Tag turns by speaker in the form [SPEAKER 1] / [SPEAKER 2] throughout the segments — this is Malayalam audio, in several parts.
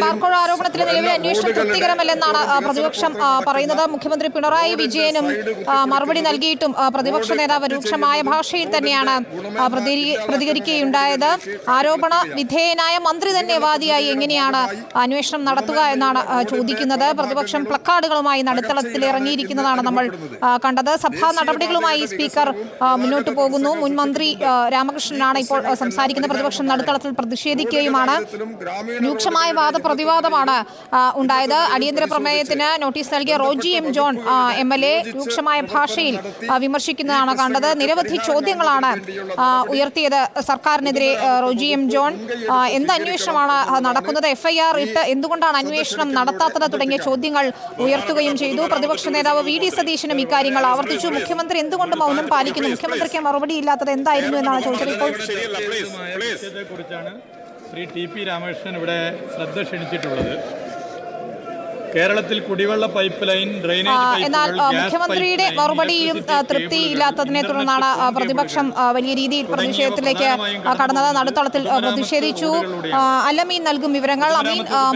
[SPEAKER 1] ബാർക്കോഴ ആരോപണത്തിലെ നിലവിലെ അന്വേഷണം തൃപ്തികരമല്ലെന്നാണ് പ്രതിപക്ഷം പറയുന്നത്. മുഖ്യമന്ത്രി പിണറായി വിജയനും മറുപടി നൽകിയിട്ടും പ്രതിപക്ഷ നേതാവ് രൂക്ഷമായ ഭാഷയിൽ തന്നെയാണ് പ്രതികരിക്കുകയുണ്ടായത്. ആരോപണ വിധേയനായ മന്ത്രി തന്നെ വാദിയായി എങ്ങനെയാണ് അന്വേഷണം നടത്തുക എന്നാണ് ചോദിക്കുന്നത്. പ്രതിപക്ഷം പ്ലക്കാർഡുകളുമായി നടുത്തളത്തിൽ ഇറങ്ങിയിരിക്കുന്നതാണ് നമ്മൾ കണ്ടത്. സഭാ നടപടികളുമായി സ്പീക്കർ മുന്നോട്ട് പോകുന്നു. മുൻ മന്ത്രി രാമകൃഷ്ണനാണ് ഇപ്പോൾ സംസാരിക്കുന്ന. പ്രതിപക്ഷം നടുത്തളത്തിൽ പ്രതിഷേധിക്കുകയുമാണ്. രൂക്ഷമായ വാദപ്രതിവാദമാണ് ഉണ്ടായത്. അടിയന്തര പ്രമേയത്തിന് നോട്ടീസ് നൽകിയ റോജി എം ജോൺ MLA രൂക്ഷമായ ഭാഷയിൽ വിമർശിക്കുന്നതാണ് കണ്ടത്. നിരവധി ചോദ്യങ്ങളാണ് ഉയർത്തിയത് സർക്കാരിനെതിരെ റോജി എം ജോൺ. എന്ത് അന്വേഷണമാണ് നടക്കുന്നത്? FIR ഇട്ട് എന്തുകൊണ്ടാണ് അന്വേഷണം നടത്താത്തത് തുടങ്ങിയ ചോദ്യങ്ങൾ ഉയർത്തുകയും ചെയ്തു. പ്രതിപക്ഷ നേതാവ് VD സതീശനും ഇക്കാര്യങ്ങൾ ആവർത്തിച്ചു. മുഖ്യമന്ത്രി എന്തുകൊണ്ട് മൗനം പാലിക്കുന്നു? മുഖ്യമന്ത്രിക്ക് മറുപടി ഇല്ലാത്തത് എന്തായിരുന്നു എന്നാണ് ചോദിച്ചത്. ഇപ്പോൾ
[SPEAKER 2] ശ്രീ TP രാമകൃഷ്ണൻ ഇവിടെ ശ്രദ്ധ ക്ഷണിച്ചിട്ടുള്ളത് കേരളത്തിൽ കുടിവെള്ള പൈപ്പ് ലൈൻ, ഡ്രെയിനേജ്,
[SPEAKER 1] എന്നാൽ മുഖ്യമന്ത്രിയുടെ മറുപടിയിലും തൃപ്തിയില്ലാത്തതിനെ തുടർന്നാണ് പ്രതിപക്ഷം വലിയ രീതിയിൽ പ്രതിഷേധത്തിലേക്ക് കടന്നത്. നടുത്തളത്തിൽ പ്രതിഷേധിച്ചു. അല്ലമീൻ നൽകും വിവരങ്ങൾ.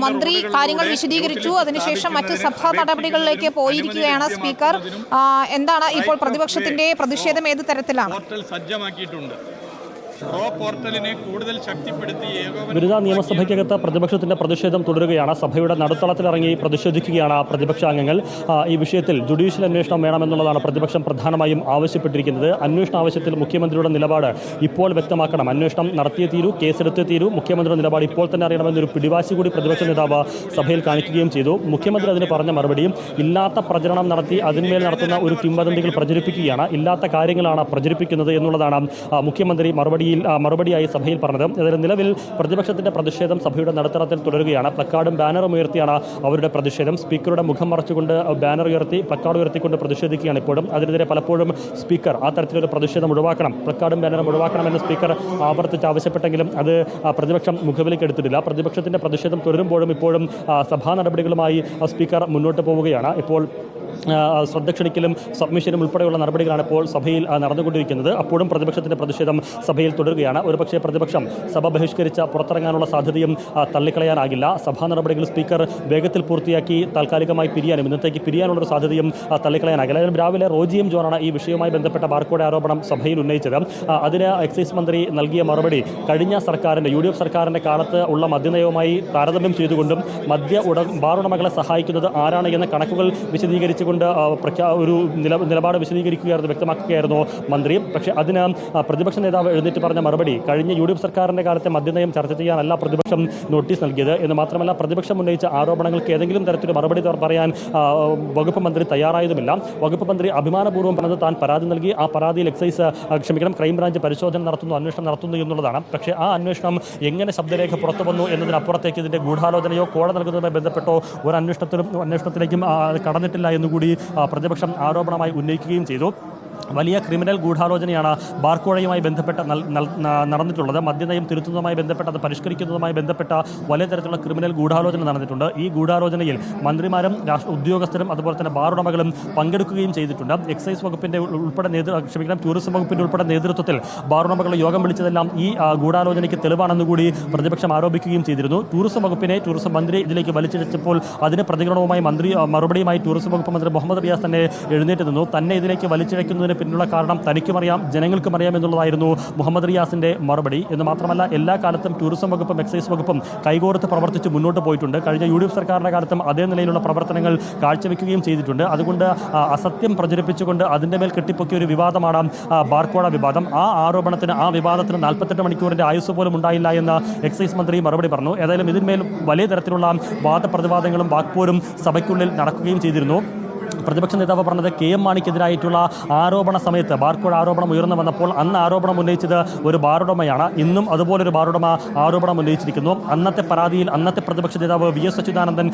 [SPEAKER 1] മന്ത്രി കാര്യങ്ങൾ വിശദീകരിച്ചു. അതിനുശേഷം മറ്റ് സഭാ നടപടികളിലേക്ക് പോയിരിക്കുകയാണ് സ്പീക്കർ. എന്താണ് ഇപ്പോൾ പ്രതിപക്ഷത്തിന്റെ പ്രതിഷേധം? ഏത് തരത്തിലാണ്?
[SPEAKER 3] ബിരുദ നിയമസഭയ്ക്കകത്ത് പ്രതിപക്ഷത്തിന്റെ പ്രതിഷേധം തുടരുകയാണ്. സഭയുടെ നടുത്തളത്തിലിറങ്ങി പ്രതിഷേധിക്കുകയാണ് പ്രതിപക്ഷാംഗങ്ങൾ. ഈ വിഷയത്തിൽ ജുഡീഷ്യൽ അന്വേഷണം വേണമെന്നുള്ളതാണ് പ്രതിപക്ഷം പ്രധാനമായും ആവശ്യപ്പെട്ടിരിക്കുന്നത്. അന്വേഷണ ആവശ്യത്തിൽ മുഖ്യമന്ത്രിയുടെ നിലപാട് ഇപ്പോൾ വ്യക്തമാക്കണം. അന്വേഷണം നടത്തിയേ തീരൂ, കേസെടുത്തേ തീരൂ. മുഖ്യമന്ത്രിയുടെ നിലപാട് ഇപ്പോൾ തന്നെ അറിയണമെന്നൊരു പിടിവാശി കൂടി പ്രതിപക്ഷ നേതാവ് സഭയിൽ കാണിക്കുകയും ചെയ്തു. മുഖ്യമന്ത്രി അതിന് പറഞ്ഞ മറുപടിയും ഇല്ലാത്ത പ്രചരണം നടത്തി അതിന്മേൽ നടത്തുന്ന ഒരു കിംവദന്തികൾ പ്രചരിപ്പിക്കുകയാണ്. ഇല്ലാത്ത കാര്യങ്ങളാണ് പ്രചരിപ്പിക്കുന്നത് എന്നുള്ളതാണ് മുഖ്യമന്ത്രി മറുപടിയായി സഭയിൽ പറഞ്ഞത്. അതായത് നിലവിൽ പ്രതിപക്ഷത്തിന്റെ പ്രതിഷേധം സഭയുടെ നടുത്തളത്തിൽ തുടരുകയാണ്. പ്ലക്കാർഡും ബാനറും ഉയർത്തിയാണ് അവരുടെ പ്രതിഷേധം. സ്പീക്കറുടെ മുഖം മറച്ചുകൊണ്ട് ബാനർ ഉയർത്തി പ്ലക്കാർഡ് ഉയർത്തിക്കൊണ്ട് പ്രതിഷേധിക്കുകയാണ് ഇപ്പോഴും. അതിനെതിരെ പലപ്പോഴും സ്പീക്കർ ആ തരത്തിലൊരു പ്രതിഷേധം ഒഴിവാക്കണം, പ്ലക്കാർഡും ബാനറും ഒഴിവാക്കണമെന്ന് സ്പീക്കർ ആവർത്തിച്ച് ആവശ്യപ്പെട്ടെങ്കിലും അത് പ്രതിപക്ഷം മുഖവിലേക്ക് എടുത്തിട്ടില്ല. പ്രതിപക്ഷത്തിന്റെ പ്രതിഷേധം തുടരുമ്പോഴും ഇപ്പോഴും സഭാ നടപടികളുമായി സ്പീക്കർ മുന്നോട്ട് പോവുകയാണ്. ഇപ്പോൾ ശ്രദ്ധ ക്ഷണിക്കലും സബ്മിഷനും ഉൾപ്പെടെയുള്ള നടപടികളാണ് ഇപ്പോൾ സഭയിൽ നടന്നുകൊണ്ടിരിക്കുന്നത്. അപ്പോഴും പ്രതിപക്ഷത്തിന്റെ പ്രതിഷേധം സഭയിൽ തുടരുകയാണ്. ഒരുപക്ഷെ പ്രതിപക്ഷം സഭ ബഹിഷ്കരിച്ച് പുറത്തിറങ്ങാനുള്ള സാധ്യതയും തള്ളിക്കളയാനാകില്ല. സഭാ നടപടികൾ സ്പീക്കർ വേഗത്തിൽ പൂർത്തിയാക്കി താൽക്കാലികമായി പിരിയാനും ഇന്നത്തേക്ക് പിരിയാനുള്ളൊരു സാധ്യതയും തള്ളിക്കളയാനാകില്ല. രാവിലെ റോജി എം ജോണാണ് ഈ വിഷയവുമായി ബന്ധപ്പെട്ട ബാർക്കോഴ ആരോപണം സഭയിൽ ഉന്നയിച്ചത്. അതിന് എക്സൈസ് മന്ത്രി നൽകിയ മറുപടി കഴിഞ്ഞ സർക്കാരിന്റെ UDF സർക്കാരിന്റെ കാലത്ത് ഉള്ള മദ്യനയവുമായി താരതമ്യം ചെയ്തുകൊണ്ടും ബാർ ഉടമകളെ സഹായിക്കുന്നത് ആരാണ് എന്ന കണക്കുകൾ വിശദീകരിച്ചുകൊണ്ട് ഒരു നിലപാട് വിശദീകരിക്കുകയായിരുന്നു, വ്യക്തമാക്കുകയായിരുന്നു മന്ത്രി. പക്ഷേ അതിന് പ്രതിപക്ഷ നേതാവ് എഴുന്നേറ്റ് പറഞ്ഞ മറുപടി കഴിഞ്ഞ UDF സർക്കാരിന്റെ കാലത്തെ മദ്യനയം ചർച്ച ചെയ്യാനല്ല പ്രതിപക്ഷം നോട്ടീസ് നൽകിയത് എന്ന് മാത്രമല്ല പ്രതിപക്ഷം ഉന്നയിച്ച ആരോപണങ്ങൾക്ക് ഏതെങ്കിലും തരത്തിൽ മറുപടി പറയാൻ വകുപ്പ് മന്ത്രി തയ്യാറായതുമില്ല. വകുപ്പ് മന്ത്രി അഭിമാനപൂർവ്വം പറഞ്ഞത് താൻ പരാതി നൽകി, ആ പരാതിയിൽ ക്രൈംബ്രാഞ്ച് പരിശോധന നടത്തുന്നു, അന്വേഷണം നടത്തുന്നു എന്നുള്ളതാണ്. പക്ഷേ ആ അന്വേഷണം എങ്ങനെ ശബ്ദരേഖ പുറത്തു വന്നു എന്നതിനപ്പുറത്തേക്ക് ഇതിന്റെ ഗൂഢാലോചനയോ കോഴ നൽകുന്നതുമായി ബന്ധപ്പെട്ടോ ഒരു അന്വേഷണത്തിലേക്കും കടന്നിട്ടില്ല എന്നുകൂടി പ്രതിപക്ഷം ആരോപണമായി ഉന്നയിക്കുകയും ചെയ്തു. വലിയ ക്രിമിനൽ ഗൂഢാലോചനയാണ് ബാർക്കോഴയുമായി ബന്ധപ്പെട്ട് നടന്നിട്ടുള്ളത്. മദ്യനയം തിരുത്തുന്നതുമായി ബന്ധപ്പെട്ട് അത് പരിഷ്കരിക്കുന്നതുമായി ബന്ധപ്പെട്ട വലിയ തരത്തിലുള്ള ക്രിമിനൽ ഗൂഢാലോചന നടന്നിട്ടുണ്ട്. ഈ ഗൂഢാലോചനയിൽ മന്ത്രിമാരും ഉദ്യോഗസ്ഥരും അതുപോലെ തന്നെ ബാറുടമകളും പങ്കെടുക്കുകയും ചെയ്തിട്ടുണ്ട്. എക്സൈസ് വകുപ്പിന്റെ ഉൾപ്പെടെ ടൂറിസം വകുപ്പിന്റെ ഉൾപ്പെടെ നേതൃത്വത്തിൽ ബാറുടമകളുടെ യോഗം വിളിച്ചതെല്ലാം ഈ ഗൂഢാലോചനയ്ക്ക് തെളിവാണെന്നുകൂടി പ്രതിപക്ഷം ആരോപിക്കുകയും ചെയ്തിരുന്നു. ടൂറിസം മന്ത്രി ഇതിലേക്ക് വലിച്ചിഴച്ചപ്പോൾ അതിന് പ്രതികരണവുമായി മറുപടിയുമായി ടൂറിസം വകുപ്പ് മന്ത്രി മുഹമ്മദ് റിയാസ് തന്നെ എഴുന്നേറ്റ് നിന്നു. തന്നെ ഇതിലേക്ക് വലിച്ചിഴയ്ക്കുന്നതിന് പിന്നിലുള്ള കാരണം തനിക്കുമറിയാം, ജനങ്ങൾക്കും അറിയാം എന്നുള്ളതായിരുന്നു മുഹമ്മദ് റിയാസിന്റെ മറുപടി. എന്ന് മാത്രമല്ല എല്ലാ കാലത്തും ടൂറിസം വകുപ്പും എക്സൈസ് വകുപ്പും കൈകോർത്ത് പ്രവർത്തിച്ച് മുന്നോട്ട് പോയിട്ടുണ്ട്. കഴിഞ്ഞ UDF സർക്കാരിന്റെ കാലത്തും അതേ നിലയിലുള്ള പ്രവർത്തനങ്ങൾ കാഴ്ചവെക്കുകയും ചെയ്തിട്ടുണ്ട്. അതുകൊണ്ട് അസത്യം പ്രചരിപ്പിച്ചുകൊണ്ട് അതിന്റെ മേൽ കെട്ടിപ്പൊക്കിയ ഒരു വിവാദമാണ് ബാർക്കോഴ വിവാദം. ആ വിവാദത്തിന് 48 മണിക്കൂറിന്റെ ആയുസ് പോലും ഉണ്ടായില്ല എന്ന് എക്സൈസ് മന്ത്രി മറുപടി പറഞ്ഞു. ഏതായാലും ഇതിന്മേൽ വലിയ തരത്തിലുള്ള വാദപ്രതിവാദങ്ങളും വാക്പോരും സഭയ്ക്കുള്ളിൽ നടക്കുകയും ചെയ്തിരുന്നു. പ്രതിപക്ഷ നേതാവ് പറഞ്ഞത് KM മാണിക്കെതിരായിട്ടുള്ള ആരോപണ സമയത്ത് ബാർക്കോഴ ആരോപണം ഉയർന്നു വന്നപ്പോൾ അന്ന് ആരോപണം ഉന്നയിച്ചത് ഒരു ബാറുടമയാണ്. ഇന്നും അതുപോലൊരു ബാറുടമ ആരോപണം ഉന്നയിച്ചിരിക്കുന്നു. അന്നത്തെ പരാതിയിൽ അന്നത്തെ പ്രതിപക്ഷ നേതാവ് VS അച്യുതാനന്ദൻ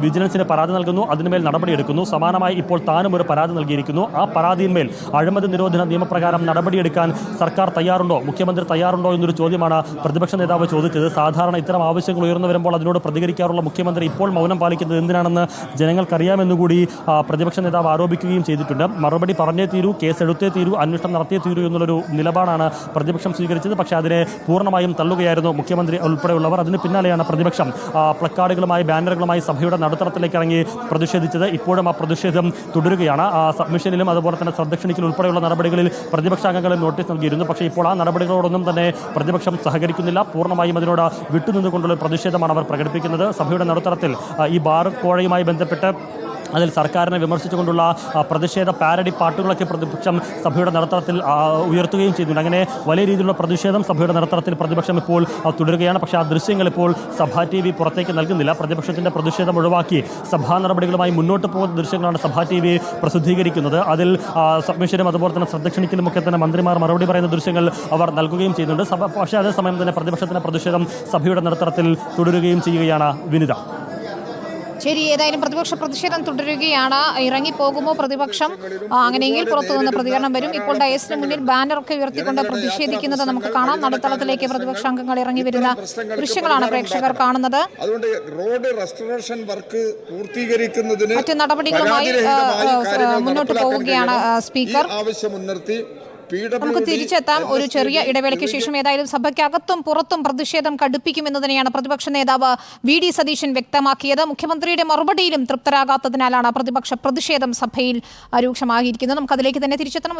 [SPEAKER 3] വിജിലൻസിന് പരാതി നൽകുന്നു, അതിന്മേൽ നടപടിയെടുക്കുന്നു. സമാനമായി ഇപ്പോൾ താനും ഒരു പരാതി നൽകിയിരിക്കുന്നു. ആ പരാതിയിന്മേൽ അഴിമതി നിരോധന നിയമപ്രകാരം നടപടിയെടുക്കാൻ സർക്കാർ തയ്യാറുണ്ടോ, മുഖ്യമന്ത്രി തയ്യാറുണ്ടോ എന്നൊരു ചോദ്യമാണ് പ്രതിപക്ഷ നേതാവ് ചോദിച്ചത്. സാധാരണ ഇത്തരം ആവശ്യങ്ങൾ ഉയർന്നു വരുമ്പോൾ അതിനോട് പ്രതികരിക്കാറുള്ള മുഖ്യമന്ത്രി ഇപ്പോൾ മൗനം പാലിക്കുന്നത് എന്തിനാണെന്ന് ജനങ്ങൾക്കറിയാമെന്നുകൂടി പ്രതിപക്ഷ നേതാവ് ആരോപിക്കുകയും ചെയ്തിട്ടുണ്ട്. മറുപടി പറഞ്ഞേ തീരൂ, കേസ് എടുത്തേ തീരൂ, അന്വേഷണം നടത്തിയേ തീരൂ എന്നുള്ളൊരു നിലപാടാണ് പ്രതിപക്ഷം സ്വീകരിച്ചത്. പക്ഷേ അതിനെ പൂർണ്ണമായും തള്ളുകയായിരുന്നു മുഖ്യമന്ത്രി ഉൾപ്പെടെയുള്ളവർ. അതിന് പിന്നാലെയാണ് പ്രതിപക്ഷം പ്ലക്കാർഡുകളുമായി ബാനറുകളുമായി സഭയുടെ നടുത്തളത്തിലേക്ക് ഇറങ്ങി പ്രതിഷേധിച്ചത്. ഇപ്പോഴും ആ പ്രതിഷേധം തുടരുകയാണ്. സബ്മിഷനിലും അതുപോലെ തന്നെ ശ്രദ്ധ ക്ഷണിക്കൽ ഉൾപ്പെടെയുള്ള നടപടികളിൽ പ്രതിപക്ഷാംഗങ്ങൾ നോട്ടീസ് നൽകിയിരുന്നു. പക്ഷേ ഇപ്പോൾ ആ നടപടികളോടൊന്നും തന്നെ പ്രതിപക്ഷം സഹകരിക്കുന്നില്ല. പൂർണ്ണമായും അതിനോട് വിട്ടുനിന്നുകൊണ്ടുള്ള പ്രതിഷേധമാണ് അവർ പ്രകടിപ്പിക്കുന്നത്. സഭയുടെ നടുത്തളത്തിൽ ഈ ബാർ കോഴയുമായി ബന്ധപ്പെട്ട് അതിൽ സർക്കാരിനെ വിമർശിച്ചുകൊണ്ടുള്ള പ്രതിഷേധ പാരഡി പാട്ടുകളൊക്കെ പ്രതിപക്ഷം സഭയുടെ നടുത്തളത്തിൽ ഉയർത്തുകയും ചെയ്യുന്നുണ്ട്. അങ്ങനെ വലിയ രീതിയിലുള്ള പ്രതിഷേധം സഭയുടെ നടുത്തളത്തിൽ പ്രതിപക്ഷം ഇപ്പോൾ തുടരുകയാണ്. പക്ഷേ ആ ദൃശ്യങ്ങൾ ഇപ്പോൾ സഭാ TV പുറത്തേക്ക് നൽകുന്നില്ല. പ്രതിപക്ഷത്തിൻ്റെ പ്രതിഷേധം ഒഴിവാക്കി സഭാ നടപടികളുമായി മുന്നോട്ട് പോകുന്ന ദൃശ്യങ്ങളാണ് സഭാ TV പ്രസിദ്ധീകരിക്കുന്നത്. അതിൽ സബ്മിഷനും അതുപോലെ തന്നെ ശ്രദ്ധ ക്ഷണിക്കലും ഒക്കെ തന്നെ മന്ത്രിമാർ മറുപടി പറയുന്ന ദൃശ്യങ്ങൾ അവർ നൽകുകയും ചെയ്യുന്നുണ്ട്. പക്ഷേ അതേസമയം തന്നെ പ്രതിപക്ഷത്തിൻ്റെ പ്രതിഷേധം സഭയുടെ നടുത്തളത്തിൽ തുടരുകയും ചെയ്യുകയാണ്. വിനിത,
[SPEAKER 1] ശരി, ഏതായാലും പ്രതിപക്ഷ പ്രതിഷേധം തുടരുകയാണ്. ഇറങ്ങിപ്പോകുമോ പ്രതിപക്ഷം? അങ്ങനെയെങ്കിൽ പുറത്തുനിന്ന് പ്രതികരണം വരും. ഇപ്പോൾ ഡയസിന് മുന്നിൽ ബാനറൊക്കെ ഉയർത്തിക്കൊണ്ട് പ്രതിഷേധിക്കുന്നത് നമുക്ക് കാണാം. നടുത്തളത്തിലേക്ക് പ്രതിപക്ഷ അംഗങ്ങൾ ഇറങ്ങി വരുന്ന ദൃശ്യങ്ങളാണ് പ്രേക്ഷകർ കാണുന്നത്.
[SPEAKER 4] അതുകൊണ്ട് റോഡ് റെസ്റ്റോറേഷൻ വർക്ക് പൂർത്തീകരിക്കുന്നതിന്
[SPEAKER 1] മറ്റ് നടപടികളുമായി മുന്നോട്ട് പോവുകയാണ് സ്പീക്കർ.
[SPEAKER 4] ആവശ്യം മുൻനിർത്തി
[SPEAKER 1] നമുക്ക് തിരിച്ചെത്താം ഒരു ചെറിയ ഇടവേളയ്ക്ക് ശേഷം. ഏതായാലും സഭയ്ക്കകത്തും പുറത്തും പ്രതിഷേധം കടുപ്പിക്കുമെന്ന് തന്നെയാണ് പ്രതിപക്ഷ നേതാവ് VD സതീശൻ വ്യക്തമാക്കിയത്. മുഖ്യമന്ത്രിയുടെ മറുപടിയിലും തൃപ്തരാകാത്തതിനാലാണ് പ്രതിപക്ഷ പ്രതിഷേധം സഭയിൽ രൂക്ഷമായിരിക്കുന്നത്. നമുക്കതിലേക്ക് തന്നെ തിരിച്ചെത്തണം.